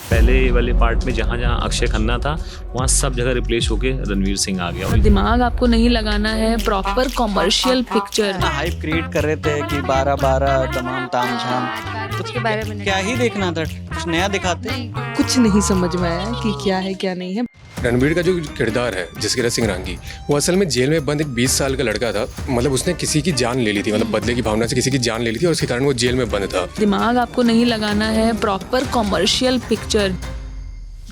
पहले वाले पार्ट में जहाँ जहाँ अक्षय खन्ना था वहाँ सब जगह रिप्लेस होके रणवीर सिंह आ गया। दिमाग आपको नहीं लगाना है, proper commercial picture. Hype create कर रहे थे कि 12-12 तमाम ताम झाम, कुछ के बारे में क्या ही देखना था, कुछ नया दिखाते। कुछ नहीं समझ में आया कि क्या है क्या नहीं है। रणबीर का जो किरदार है जसकीरत सिंह रांगी, वो असल में जेल में बंद एक 20 साल का लड़का था। मतलब उसने किसी की जान ले ली थी, मतलब बदले की भावना से किसी की जान ले ली थी और उसके कारण वो जेल में बंद था। दिमाग आपको नहीं लगाना है, प्रॉपर कॉमर्शियल पिक्चर।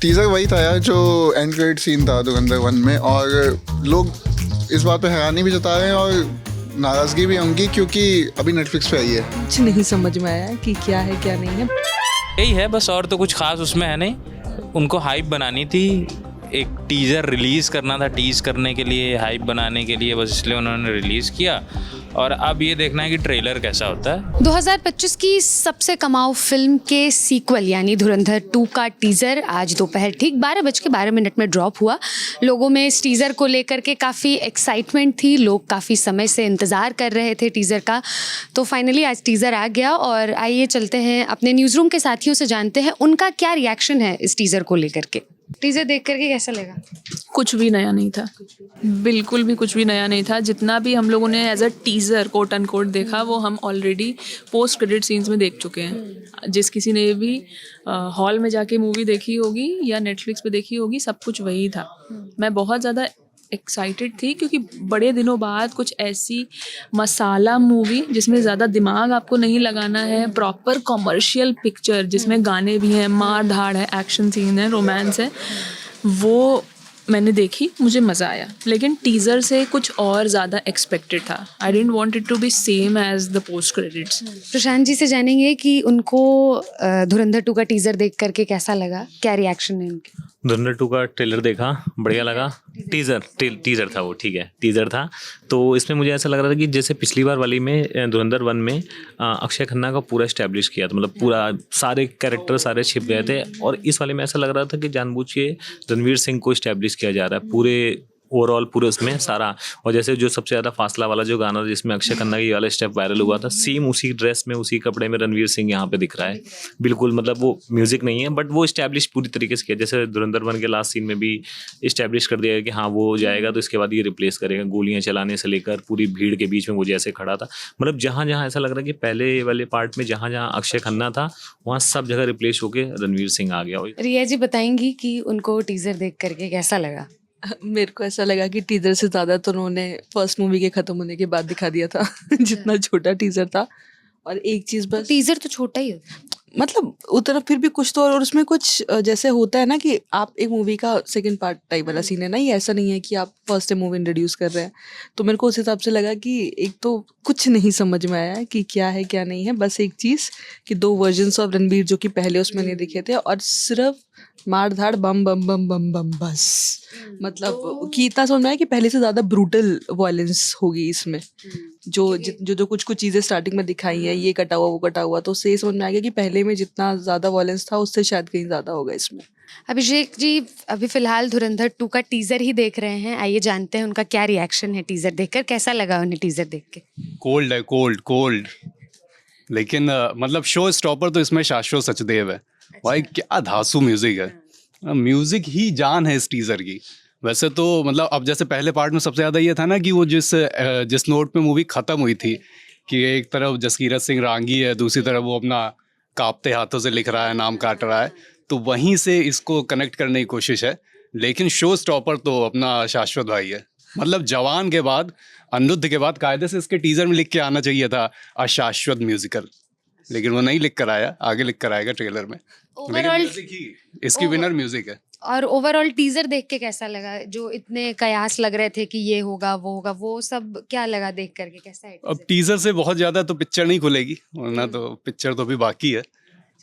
टीजर वही था यार जो एंड क्रेडिट सीन था धुरंधर 1 में, और लोग इस बात पे हैरानी भी जता रहे हैं और नाराजगी भी होंगी क्योंकि अभी नेटफ्लिक्स पे आई है। कुछ नहीं समझ में आया कि क्या है क्या नहीं है। यही है बस, और तो कुछ खास उसमें है नहीं। उनको हाइप बनानी थी, एक टीज़र रिलीज़ करना था, टीज़ करने के लिए, हाइप बनाने के लिए, बस इसलिए उन्होंने रिलीज़ किया। और अब ये देखना है कि ट्रेलर कैसा होता है। 2025 की सबसे कमाऊ फिल्म के सीक्वल यानी धुरंधर 2 का टीज़र आज दोपहर ठीक 12:12 में ड्रॉप हुआ। लोगों में इस टीज़र को लेकर के काफ़ी एक्साइटमेंट थी, लोग काफ़ी समय से इंतज़ार कर रहे थे टीज़र का। तो फाइनली आज टीज़र आ गया और आइए चलते हैं अपने न्यूज़ रूम के साथियों से जानते हैं उनका क्या रिएक्शन है इस टीज़र को लेकर के। टीज़र देख करके कैसा लगा? कुछ भी नया नहीं था, बिल्कुल भी कुछ भी नया नहीं था। जितना भी हम लोगों ने as a teaser quote and quote देखा वो हम ऑलरेडी पोस्ट क्रेडिट सीन्स में देख चुके हैं। जिस किसी ने भी हॉल में जाके मूवी देखी होगी या नेटफ्लिक्स पे देखी होगी, सब कुछ वही था। मैं बहुत ज़्यादा एक्साइटेड थी क्योंकि बड़े दिनों बाद कुछ ऐसी मसाला मूवी जिसमें ज़्यादा दिमाग आपको नहीं लगाना है, प्रॉपर कॉमर्शियल पिक्चर जिसमें गाने भी हैं, मार धाड़ है, एक्शन सीन है, रोमांस है, वो मैंने देखी, मुझे मज़ा आया। लेकिन टीज़र से कुछ और ज़्यादा एक्सपेक्टेड था। I didn't want it to be same as the post credits. Prashant ji से जानेंगे कि उनको धुरंधर 2 का टीज़र देख करके कैसा लगा, क्या रिएक्शन है उनके? धुरंधर 2 का ट्रेलर देखा, बढ़िया लगा। टीज़र था वो, ठीक है, टीज़र था। तो इसमें मुझे ऐसा लग रहा था कि जैसे पिछली बार वाली में धुरंधर 1 में अक्षय खन्ना का पूरा इस्टेब्लिश किया था, मतलब पूरा सारे कैरेक्टर सारे छिप गए थे। और इस वाले में ऐसा लग रहा था कि जानबूझ के रणवीर सिंह को इस्टेब्लिश किया जा रहा है पूरे ओवरऑल पूरे उसमें सारा। और जैसे जो सबसे ज़्यादा फासला वाला जो गाना जिसमें अक्षय खन्ना की वाला स्टेप वायरल हुआ था, सेम उसी ड्रेस में उसी कपड़े में रणवीर सिंह यहाँ पे दिख रहा है। बिल्कुल, मतलब वो म्यूजिक नहीं है बट वो इस्टेब्लिश पूरी तरीके से किया। जैसे धुरंधर 1 के लास्ट सीन में भी इस्टेब्लिश कर दिया कि हाँ वो जाएगा तो इसके बाद ये रिप्लेस करेगा, गोलियाँ चलाने से लेकर पूरी भीड़ के बीच में वो जैसे खड़ा था। मतलब जहाँ जहाँ ऐसा लग रहा है कि पहले वाले पार्ट में जहाँ जहाँ अक्षय खन्ना था वहाँ सब जगह रिप्लेस होके रणवीर सिंह आ गया। रिया जी बताएंगी कि उनको टीज़र देख करके कैसा लगा? मेरे को ऐसा लगा कि टीज़र से ज़्यादा तो उन्होंने फर्स्ट मूवी के ख़त्म होने के बाद दिखा दिया था जितना छोटा टीज़र था। और एक चीज़ बस, टीज़र तो छोटा ही होता है, मतलब उतना फिर भी कुछ तो, और उसमें कुछ जैसे होता है ना कि आप एक मूवी का सेकंड पार्ट टाइप वाला सीन है ना, ये ऐसा नहीं है कि आप फर्स्ट टाइम मूवी इंट्रोड्यूस कर रहे हैं। तो मेरे को उस हिसाब से लगा कि एक तो कुछ नहीं समझ में आया कि क्या है क्या नहीं है। बस एक चीज़ कि 2 वर्जन्स ऑफ रणबीर जो कि पहले उसमें नहीं दिखे थे, और सिर्फ मार धाड़ बम बम बम बम बम बस। मतलब कि इतना समझ में आया कि पहले से ज़्यादा ब्रूटल वायलेंस होगी इसमें। जो कुछ चीज़ें स्टार्टिंग में दिखाई हैं, ये कटा हुआ वो कटा हुआ, तो उससे ये समझ में आ गया कि पहले में जितना ज़्यादा वायलेंस था उससे शायद कहीं ज़्यादा होगा इसमें। अभिषेक जी अभी फिलहाल धुरंधर 2 का टीज़र ही देख रहे हैं, आइए जानते हैं उनका क्या रिएक्शन है टीज़र देखकर, कैसा लगा उन्हें टीज़र देख के? कोल्ड है, कोल्ड। लेकिन मतलब शो स्टॉपर तो इसमें शाश्वत सचदेव है। भाई क्या धांसू म्यूजिक है, म्यूजिक ही जान है इस टीजर की। वैसे तो मतलब अब जैसे पहले पार्ट में सबसे ज़्यादा ये था ना कि वो जिस नोट पे मूवी ख़त्म हुई थी कि एक तरफ जसकीरत सिंह रांगी है, दूसरी तरफ वो अपना कांपते हाथों से लिख रहा है, नाम काट रहा है, तो वहीं से इसको कनेक्ट करने की कोशिश है। लेकिन शो स्टॉपर तो अपना शाश्वत भाई है। मतलब जवान के बाद, अनिरुद्ध के बाद कायदे से इसके टीजर में लिख के आना चाहिए था अशाश्वत म्यूजिकल, लेकिन वो नहीं लिख कर आया, आगे लिख कर आएगा ट्रेलर में। ओवरऑल म्यूजिक ही इसकी विनर म्यूजिक है। और ओवरऑल टीज़र देख के कैसा लगा? जो इतने कयास लग रहे थे कि ये होगा वो होगा, वो सब क्या लगा देख करके, कैसा है? अब टीजर से बहुत ज्यादा तो पिक्चर नहीं खुलेगी, वरना तो पिक्चर तो अभी बाकी है।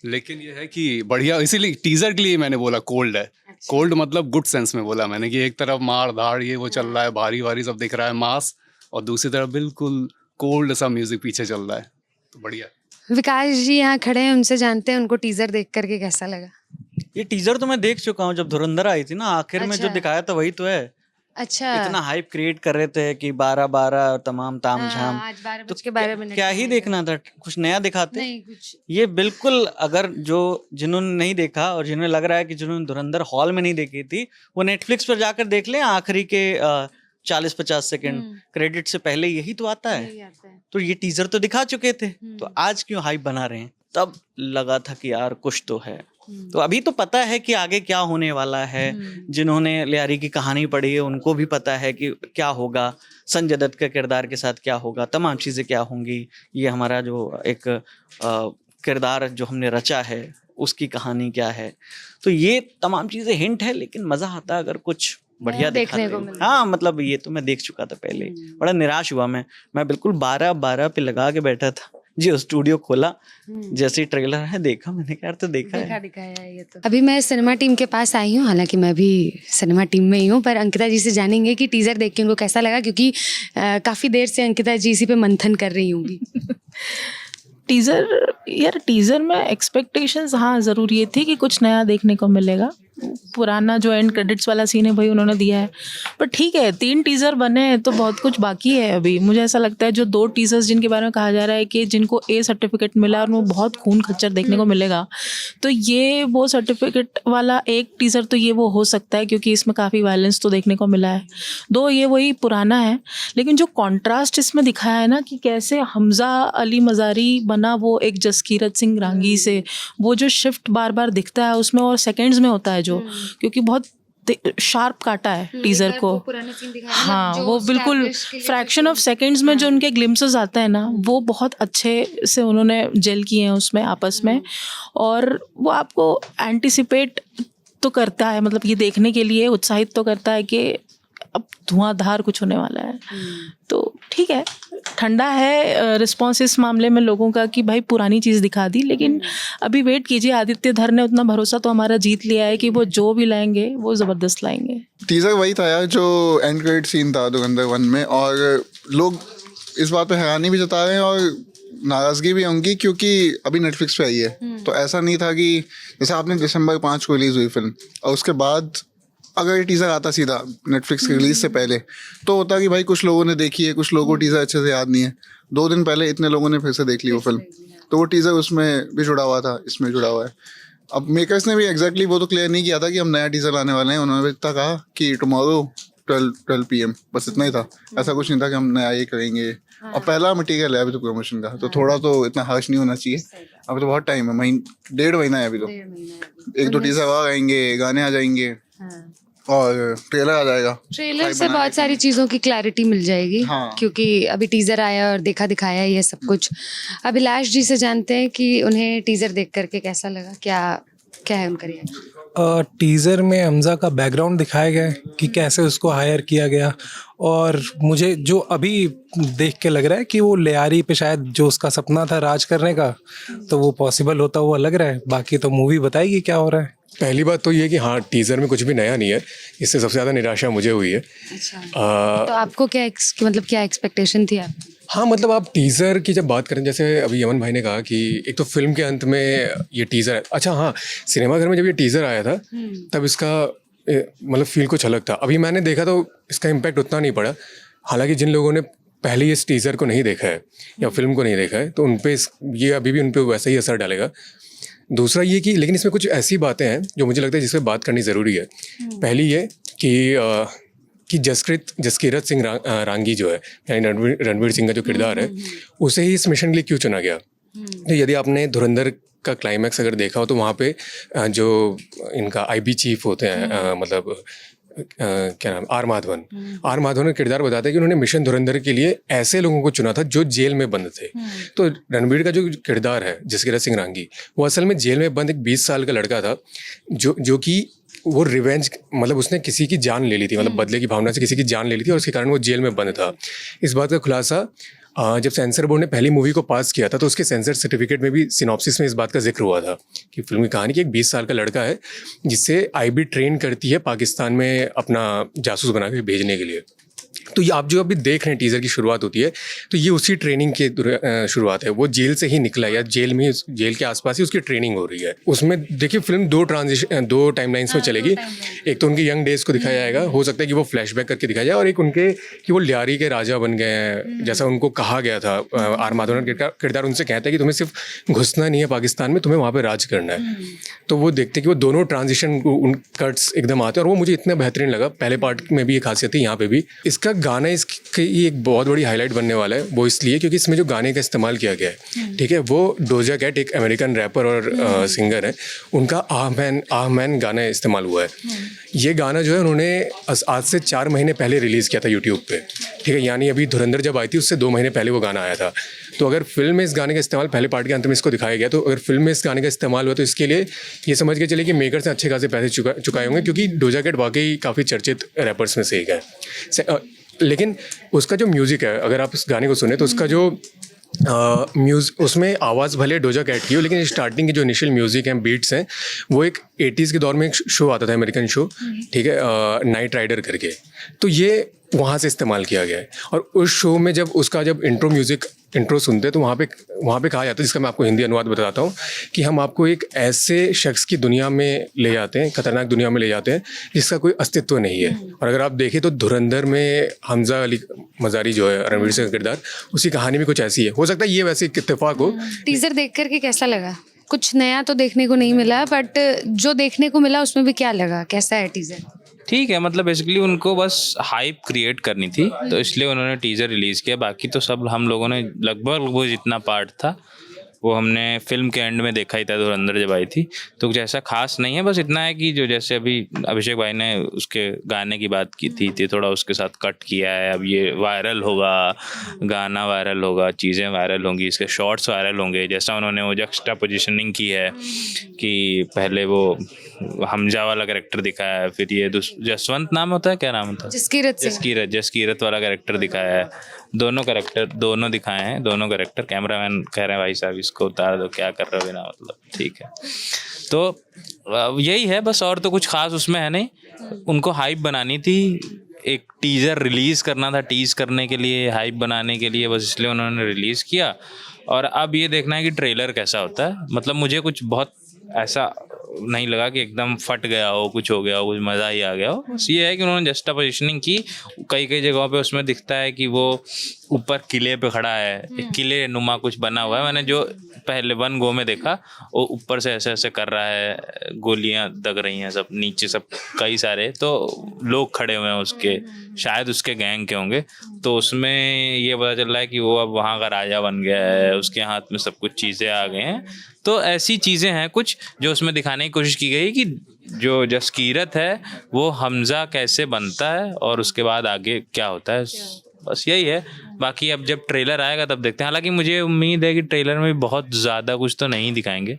लेकिन ये है कि बढ़िया, इसीलिए टीजर के लिए मैंने बोला कोल्ड है। कोल्ड मतलब गुड सेंस में बोला मैंने कि एक तरफ मार धाड़ ये वो चल रहा है, भारी भारी सब दिख रहा है, मास, और दूसरी तरफ बिल्कुल कोल्ड सा म्यूजिक पीछे चल रहा है, तो बढ़िया। विकास जी यहाँ खड़े हैं, उनसे जानते हैं उनको टीज़र देख करके कैसा लगा? ये टीजर तो मैं देख चुका हूँ, जब धुरंधर आई थी ना आखिर में जो अच्छा। दिखाया था वही तो है। अच्छा इतना हाइप क्रिएट कर रहे थे कि 12-12 तमाम ताम झाम, आज 12 तो बज के 12 मिनट क्या ही देखना था, कुछ नया दिखाते। नहीं कुछ ये बिल्कुल, अगर जो जिन्होंने नहीं देखा और जिन्हें लग रहा है कि जिन्होंने धुरंधर हॉल में नहीं देखी थी, वो नेटफ्लिक्स पर जाकर देख लें। आखिरी के 40-50 सेकंड क्रेडिट से पहले यही तो आता है। यही आता है। तो ये टीजर तो दिखा चुके थे, तो आज क्यों हाइप बना रहे हैं? तब लगा था कि यार कुछ तो है। तो अभी तो पता है कि आगे क्या होने वाला है। जिन्होंने लियारी की कहानी पढ़ी है उनको भी पता है कि क्या होगा, संजय दत्त के किरदार के साथ क्या होगा, तमाम चीज़ें क्या होंगी। ये हमारा जो एक किरदार जो हमने रचा है उसकी कहानी क्या है। तो ये तमाम चीज़ें हिंट है, लेकिन मज़ा आता अगर कुछ बढ़िया देखने दिखाते। को मिलता। हाँ, मतलब ये तो मैं देख चुका था पहले ही। बड़ा निराश हुआ मैं बिल्कुल 12 पे लगा के बैठा था जी। स्टूडियो खोला, जैसे ट्रेलर है देखा, मैंने कहा यार तो देखा है। दिखाया है ये तो। अभी मैं सिनेमा टीम के पास आई हूँ, हालांकि मैं भी सिनेमा टीम में ही हूँ, पर अंकिता जी से जानेंगे कि टीजर देख के उनको कैसा लगा, क्योंकि काफी देर से अंकिता जी इसी पे मंथन कर रही होंगी। टीजर में एक्सपेक्टेशंस हाँ ज़रूर ये थी कि कुछ नया देखने को मिलेगा। पुराना जो एंड क्रेडिट्स वाला सीन है भाई उन्होंने दिया है, पर ठीक है 3 टीज़र बने हैं तो बहुत कुछ बाकी है अभी। मुझे ऐसा लगता है जो 2 टीज़र्स जिनके बारे में कहा जा रहा है कि जिनको ए सर्टिफिकेट मिला और वो बहुत खून खच्चर देखने को मिलेगा, तो ये वो सर्टिफिकेट वाला एक टीज़र तो ये वो हो सकता है, क्योंकि इसमें काफ़ी वायलेंस तो देखने को मिला है। 2 ये वही पुराना है, लेकिन जो कॉन्ट्रास्ट इसमें दिखाया है ना कि कैसे हमजा अली मज़ारी बना वो एक जसकीरत सिंह रांगी से, वो जो शिफ्ट बार बार दिखता है उसमें और सेकेंड्स में होता है जो, क्योंकि बहुत शार्प काटा है टीजर को। हाँ, वो बिल्कुल फ्रैक्शन ऑफ सेकंड्स में जो उनके ग्लिम्सेस आता है ना, वो बहुत अच्छे से उन्होंने जेल किए हैं उसमें आपस में, और वो आपको एंटिसिपेट तो करता है, मतलब ये देखने के लिए उत्साहित तो करता है कि अब धुआंधार कुछ होने वाला है। तो ठीक है, ठंडा है रिस्पॉन्स इस मामले में लोगों का कि भाई पुरानी चीज़ दिखा दी, लेकिन अभी वेट कीजिए। आदित्य धर ने उतना भरोसा तो हमारा जीत लिया है कि वो जो भी लाएंगे वो ज़बरदस्त लाएंगे। टीजर वही था यार जो एंड क्रेडिट सीन था धुरंधर 1 में, और लोग इस बात पे हैरानी भी जता रहे हैं और नाराज़गी भी होंगी, क्योंकि अभी नेटफ्लिक्स पे आई है। तो ऐसा नहीं था कि जैसे आपने दिसंबर 5 को रिलीज़ हुई फिल्म और उसके बाद अगर ये टीज़र आता सीधा नेटफ्लिक्स की रिलीज से पहले, तो होता कि भाई कुछ लोगों ने देखी है, कुछ लोगों को टीज़र अच्छे से याद नहीं है। 2 दिन पहले इतने लोगों ने फिर से देख ली वो फिल्म, तो वो टीज़र उसमें भी जुड़ा हुआ था, इसमें जुड़ा हुआ है। अब मेकर्स ने भी एग्जैक्टली वो तो क्लियर नहीं किया था कि हम नया टीज़र लाने वाले हैं। उन्होंने इतना कहा कि टुमारो 12 PM, बस इतना ही था। ऐसा कुछ नहीं था कि हम नया ये करेंगे। और पहला मटीरियल है अभी तो प्रमोशन का, तो थोड़ा तो इतना हार्श नहीं होना चाहिए। अभी तो बहुत टाइम है, 1.5 महीना है अभी तो। 1-2 टीज़र और आएंगे, गाने आ जाएंगे और ट्रेलर आ जाएगा। ट्रेलर से बहुत सारी चीज़ों की क्लैरिटी मिल जाएगी। हाँ। क्योंकि अभी टीज़र आया और देखा दिखाया ये सब कुछ। अभिलाष जी से जानते हैं कि उन्हें टीज़र देख करके कैसा लगा, क्या है उनका रिएक्शन। टीज़र में हमजा का बैकग्राउंड दिखाया गया है कि कैसे उसको हायर किया गया, और मुझे जो अभी देख के लग रहा है कि वो लियारी पे शायद जो उसका सपना था राज करने का, तो वो पॉसिबल होता हुआ लग रहा है। बाकी तो मूवी बताएगी क्या हो रहा है। पहली बात तो ये कि हाँ, टीज़र में कुछ भी नया नहीं है, इससे सबसे ज़्यादा निराशा मुझे हुई है। अच्छा, तो आपको क्या मतलब क्या एक्सपेक्टेशन थी आप? हाँ, मतलब आप टीज़र की जब बात करें, जैसे अभी यमन भाई ने कहा कि एक तो फिल्म के अंत में ये टीज़र है। अच्छा हाँ, सिनेमाघर में जब ये टीज़र आया था तब इसका मतलब फील कुछ अलग था। अभी मैंने देखा तो इसका इम्पैक्ट उतना नहीं पड़ा। हालांकि जिन लोगों ने पहले इस टीज़र को नहीं देखा है या फिल्म को नहीं देखा है, तो उन पे ये अभी भी उन पे वैसा ही असर डालेगा। दूसरा ये कि लेकिन इसमें कुछ ऐसी बातें हैं जो मुझे लगता है जिस पे बात करनी ज़रूरी है। पहली ये कि जसकीरत सिंह रांगी जो है, यानी रणवीर सिंह का जो किरदार है, उसे ही इस मिशन के लिए क्यों चुना गया। तो यदि आपने धुरंधर का क्लाइमैक्स अगर देखा हो तो वहाँ पे जो इनका IB चीफ होते हैं, मतलब क्या नाम, आर माधवन का किरदार बताता है कि उन्होंने मिशन धुरंधर के लिए ऐसे लोगों को चुना था जो जेल में बंद थे। तो रणवीर का जो किरदार है जसकीरत सिंह रांगी, वो असल में जेल में बंद एक 20 साल का लड़का था जो कि वो रिवेंज, मतलब उसने किसी की जान ले ली थी, मतलब बदले की भावना से किसी की जान ले ली थी, और उसके कारण वो जेल में बंद था। इस बात का खुलासा जब सेंसर बोर्ड ने पहली मूवी को पास किया था तो उसके सेंसर सर्टिफिकेट में भी सिनॉप्सिस में इस बात का जिक्र हुआ था कि फिल्म की कहानी कि एक 20 साल का लड़का है जिससे IB ट्रेन करती है पाकिस्तान में अपना जासूस बना के भेजने के लिए। तो ये आप जो अभी देख रहे हैं टीज़र की शुरुआत होती है, तो ये उसी ट्रेनिंग की शुरुआत है। वो जेल से ही निकला है या जेल के आसपास ही उसकी ट्रेनिंग हो रही है। उसमें देखिए फिल्म दो टाइमलाइंस में चलेगी। एक तो उनके यंग डेज को दिखाया जाएगा, हो सकता है कि वो फ्लैशबैक करके दिखाया जाए, और एक उनके कि वो लियारी के राजा बन गए हैं जैसा उनको कहा गया था। आर माधवन का किरदार उनसे कहता है कि तुम्हें सिर्फ घुसना नहीं है पाकिस्तान में, तुम्हें वहाँ पर राज करना है। तो वो देखते हैं कि वो दोनों ट्रांजिशन उन कट्स एकदम आते हैं, और वो मुझे इतना बेहतरीन लगा। पहले पार्ट में भी ये खासियत है, यहाँ पे भी। इसका गाना इसकी एक बहुत बड़ी हाईलाइट बनने वाला है, वो इसलिए क्योंकि इसमें जो गाने का इस्तेमाल किया गया है, ठीक है, वो डोजा कैट एक अमेरिकन रैपर और सिंगर है, उनका आह मैन गाना इस्तेमाल हुआ है। ये गाना जो है उन्होंने आज से 4 महीने पहले रिलीज़ किया था यूट्यूब पे, ठीक है, यानी अभी धुरंधर जब आई थी उससे 2 महीने पहले वो गाना आया था। तो अगर फिल्म में इस गाने का इस्तेमाल, पहले पार्ट के अंत में इसको दिखाया गया, तो अगर फिल्म में इस गाने का इस्तेमाल हुआ तो इसके लिए ये समझ के चले कि मेकर्स ने अच्छे खासे पैसे चुकाए होंगे, क्योंकि डोजा कैट वाकई काफ़ी चर्चित रैपर्स में से एक है। लेकिन उसका जो म्यूज़िक है, अगर आप इस गाने को सुने तो उसका जो उसमें आवाज़ भले डोजा कैट की हो, लेकिन स्टार्टिंग की जो इनिशियल म्यूज़िक हैं, बीट्स हैं, वो एक 80s के दौर में एक शो आता था, अमेरिकन शो, ठीक है, नाइट राइडर करके, तो ये वहाँ से इस्तेमाल किया गया है। और उस शो में जब उसका इंट्रो सुनते हैं तो वहाँ पे कहा जाता है, जिसका मैं आपको हिंदी अनुवाद बताता हूँ, कि हम आपको एक ऐसे शख्स की दुनिया में ले जाते हैं, खतरनाक दुनिया में ले जाते हैं जिसका कोई अस्तित्व नहीं है। और अगर आप देखें तो धुरंधर में हमजा अली मज़ारी जो है रणवीर सिंह का किरदार, उसकी कहानी भी कुछ ऐसी है। हो सकता है ये वैसे इत्तेफाक हो। टीजर देख करके कैसा लगा? कुछ नया तो देखने को नहीं मिला, बट जो देखने को मिला उसमें भी क्या लगा, कैसा है टीजर? ठीक है, मतलब बेसिकली उनको बस हाइप क्रिएट करनी थी, तो इसलिए उन्होंने टीज़र रिलीज़ किया। बाकी तो सब हम लोगों ने लगभग जितना पार्ट था वो हमने फिल्म के एंड में देखा ही था, धुरंधर जब आई थी। तो कुछ ऐसा खास नहीं है, बस इतना है कि जो जैसे अभी अभिषेक भाई ने उसके गाने की बात की थी थोड़ा उसके साथ कट किया है। अब ये वायरल होगा, गाना वायरल होगा, चीज़ें वायरल होंगी, इसके शॉर्ट्स वायरल होंगे। जैसा उन्होंने वो जक्स्टा पोजिशनिंग की है कि पहले वो हमजा वाला कैरेक्टर दिखाया है, फिर ये जसवंत नाम होता है, क्या नाम होता है, जसकीरत वाला कैरेक्टर दिखाया है। दोनों दिखाए हैं, दोनों कैरेक्टर। कैमरामैन कह रहे हैं भाई साहब इसको उतार दो, क्या कर रहे हो बिना मतलब, ठीक है। तो यही है बस, और तो कुछ खास उसमें है नहीं। उनको हाइप बनानी थी, एक टीज़र रिलीज़ करना था, टीज़ करने के लिए, हाइप बनाने के लिए, बस इसलिए उन्होंने रिलीज़ किया। और अब ये देखना है कि ट्रेलर कैसा होता है। मतलब मुझे कुछ बहुत ऐसा नहीं लगा कि एकदम फट गया हो, कुछ हो गया हो, कुछ मज़ा ही आ गया हो। बस ये है कि उन्होंने जस्टा पोजिशनिंग की। कई जगहों पे उसमें दिखता है कि वो ऊपर किले पे खड़ा है, एक किले नुमा कुछ बना हुआ है। मैंने जो पहले 1 गो में देखा, वो ऊपर से ऐसे ऐसे कर रहा है, गोलियां दग रही हैं सब नीचे, सब कई सारे तो लोग खड़े हुए हैं उसके, शायद उसके गैंग के होंगे। तो उसमें ये पता चल रहा है कि वो अब वहाँ का राजा बन गया है, उसके हाथ में सब कुछ चीज़ें आ गए हैं। तो ऐसी चीज़ें हैं कुछ जो उसमें दिखाने की कोशिश की गई कि जो जसकीरत है वो हमजा कैसे बनता है और उसके बाद आगे क्या होता है। बस यही है। बाकी अब जब ट्रेलर आएगा तब देखते हैं। हालांकि मुझे उम्मीद है कि ट्रेलर में भी बहुत ज़्यादा कुछ तो नहीं दिखाएंगे,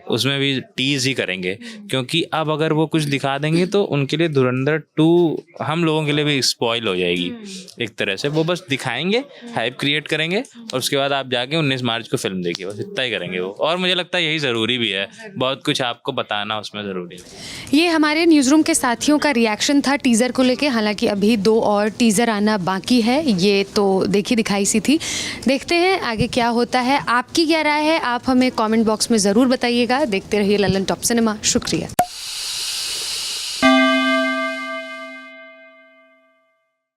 उसमें भी टीज़ ही करेंगे, क्योंकि अब अगर वो कुछ दिखा देंगे तो उनके लिए धुरंधर 2 हम लोगों के लिए भी स्पॉइल हो जाएगी एक तरह से। वो बस दिखाएंगे, हाइप क्रिएट करेंगे और उसके बाद आप जाके 19 मार्च को फिल्म देखिए, बस इतना ही करेंगे वो। और मुझे लगता है यही ज़रूरी भी है, बहुत कुछ आपको बताना उसमें ज़रूरी है। ये हमारे न्यूज़रूम के साथियों का रिएक्शन था टीज़र को लेके। हालांकि अभी 2 और टीज़र आना बाकी है, ये तो दिखाई सी थी। देखते हैं आगे क्या होता है। आपकी क्या राय है, आप हमें कमेंट बॉक्स में ज़रूर बताइएगा। देखते रहिए ललन टॉप सिनेमा। शुक्रिया।